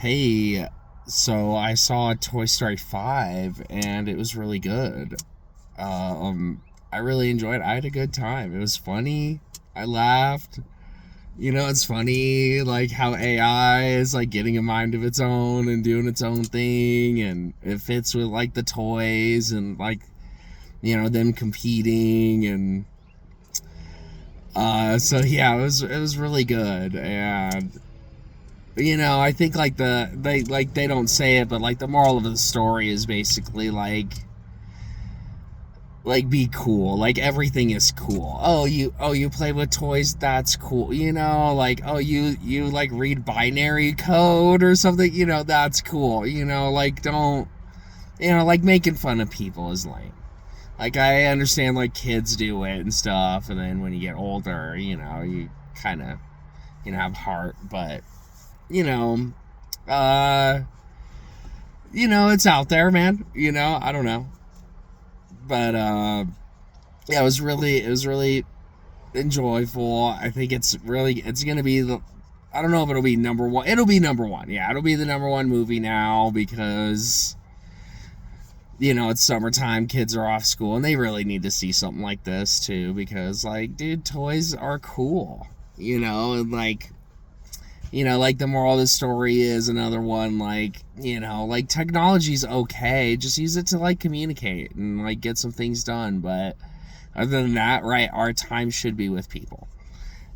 Hey, so I saw Toy Story 5 and it was really good. I really enjoyed it. I had a good time. It was funny. I laughed. It's funny like how AI is like getting a mind of its own and doing its own thing, and it fits with like the toys and like them competing. And so yeah, it was really good. And I think like they don't say it, but like the moral of the story is basically like be cool. Like everything is cool. Oh you play with toys, that's cool. Like, oh, you like read binary code or something, that's cool. Like, don't, like making fun of people is lame. Like, I understand like kids do it and stuff, and then when you get older, you kind of have heart. But you know, uh, it's out there, man. I don't know, but yeah, it was really enjoyable. I think it's gonna be the. I don't know if it'll be number one. It'll be number one. Yeah, it'll be the number one movie now because it's summertime. Kids are off school, and they really need to see something like this too. Because like, dude, toys are cool. And like the moral of the story is another one, like technology's okay, just use it to like communicate and like get some things done. But other than that, right, our time should be with people.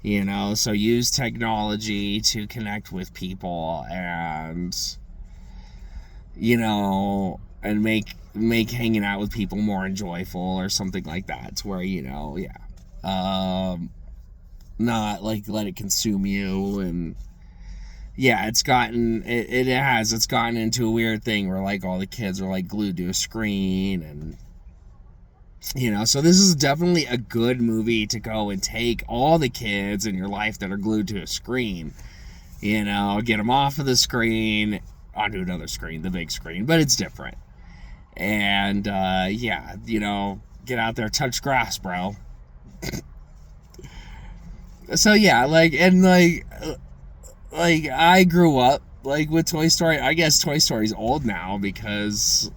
So use technology to connect with people, and make hanging out with people more enjoyable or something like that, to where yeah, not like let it consume you. And yeah, it's gotten into a weird thing where like all the kids are like glued to a screen. And so this is definitely a good movie to go and take all the kids in your life that are glued to a screen, get them off of the screen onto another screen, the big screen, but it's different. And yeah, get out there, touch grass, bro. So yeah, like I grew up like with Toy Story. I guess Toy Story's old now because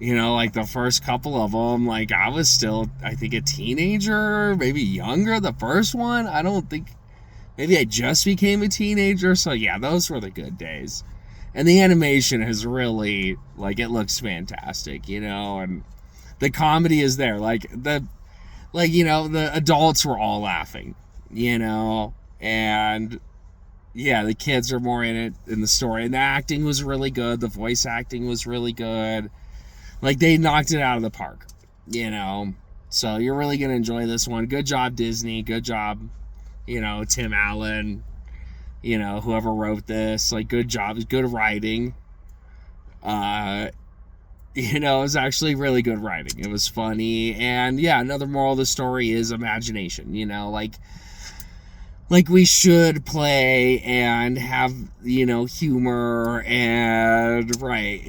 like the first couple of them, like I was still, I think, a teenager, maybe younger. The first one, I don't think, maybe I just became a teenager. So yeah, those were the good days. And the animation has really, like, it looks fantastic, and the comedy is there. The adults were all laughing, and yeah, the kids are more in it in the story. And the acting was really good. The voice acting was really good. Like, they knocked it out of the park, So you're really going to enjoy this one. Good job, Disney. Good job, Tim Allen, whoever wrote this. Like, good job. Good writing. It was actually really good writing. It was funny. And yeah, another moral of the story is imagination, like we should play and have humor. And right,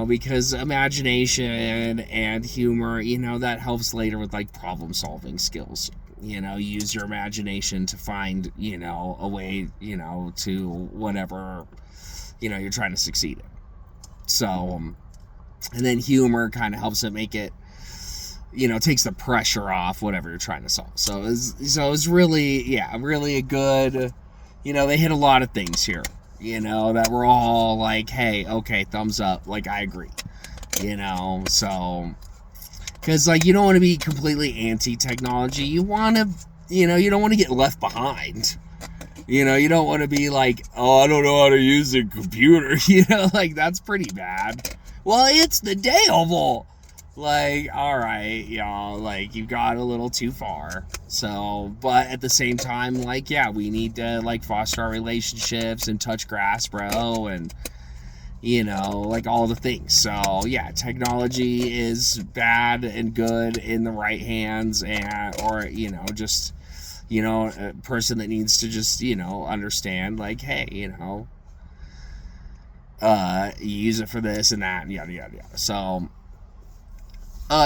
because imagination and humor, that helps later with like problem solving skills. Use your imagination to find a way to whatever you're trying to succeed in. So and then humor kind of helps it make it, takes the pressure off whatever you're trying to solve. So it's really, yeah, really a good, they hit a lot of things here, that we're all like, hey, okay, thumbs up, like, I agree, so, because, like, you don't want to be completely anti-technology. You want to, you don't want to get left behind. You don't want to be like, oh, I don't know how to use a computer, like, that's pretty bad. Well, it's the devil. Like, all right, y'all, like, you got a little too far. So, but at the same time, like, yeah, we need to, like, foster our relationships and touch grass, bro, and, like, all the things. So, yeah, technology is bad and good in the right hands, or, just, a person that needs to just, understand, like, hey, use it for this and that, and yada, yada, yada. So,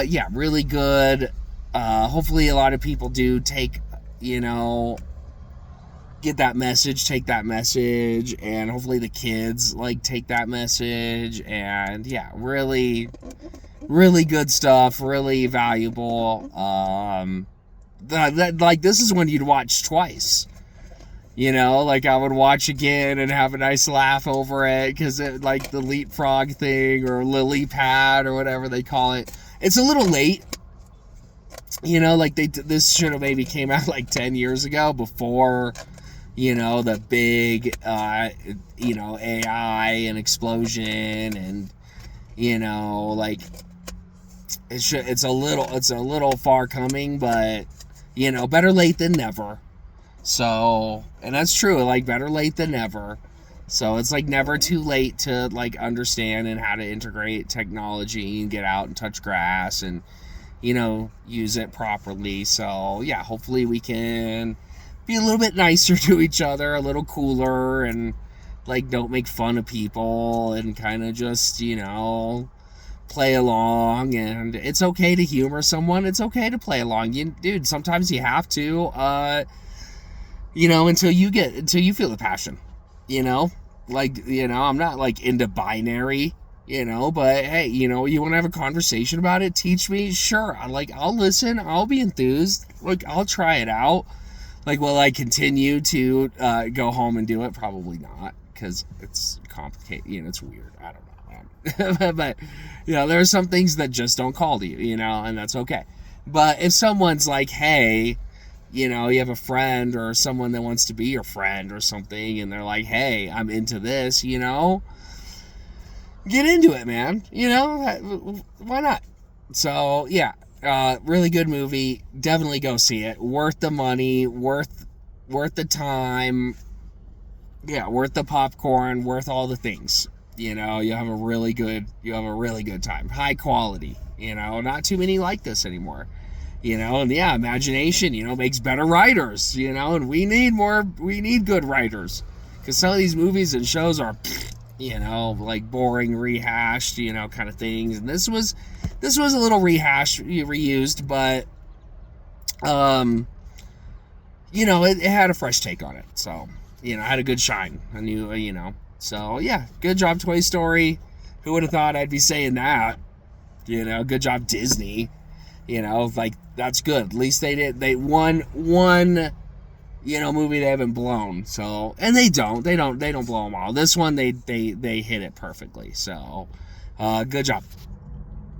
yeah, really good. Hopefully a lot of people do take, get that message, take that message, and hopefully the kids like take that message. And yeah, really, really good stuff, really valuable. Like this is one you'd watch twice. You know, like I would watch again and have a nice laugh over it, because it, like the leapfrog thing or lily pad or whatever they call it, it's a little late. You know, like this should have maybe came out like 10 years ago, before, you know, the big, you know, AI and explosion, and, you know, like it's a little far coming, but, you know, better late than never. So, and that's true, like better late than never. So it's like never too late to like understand and how to integrate technology and get out and touch grass and, you know, use it properly. So yeah, hopefully we can be a little bit nicer to each other, a little cooler, and like don't make fun of people, and kind of just, you know, play along. And it's okay to humor someone, it's okay to play along. Dude, sometimes you have to, you know, until you feel the passion, you know, like, you know, I'm not like into binary, you know, but hey, you know, you want to have a conversation about it, teach me, sure, I'll listen, I'll be enthused, like I'll try it out. Like, will I continue to go home and do it? Probably not, because it's complicated, you know, it's weird, I don't know. But, you know, there are some things that just don't call to you, you know, and that's okay. But if someone's like, hey, you know, you have a friend or someone that wants to be your friend or something, and they're like, hey, I'm into this, you know, get into it, man. You know, why not? So, yeah, really good movie. Definitely go see it. Worth the money, worth the time. Yeah, worth the popcorn, worth all the things. You know, you have a really good time. High quality, you know, not too many like this anymore. You know, and yeah, imagination, you know, makes better writers, you know, and we need good writers, because some of these movies and shows are, you know, like boring, rehashed, you know, kind of things. And this was a little reused, but, you know, it had a fresh take on it. So, you know, it had a good shine. I knew, you know, so yeah, good job, Toy Story. Who would have thought I'd be saying that? You know, good job, Disney. You know, like, that's good. At least they won one, you know, movie they haven't blown. So, and they don't blow them all. This one, they hit it perfectly. So, good job.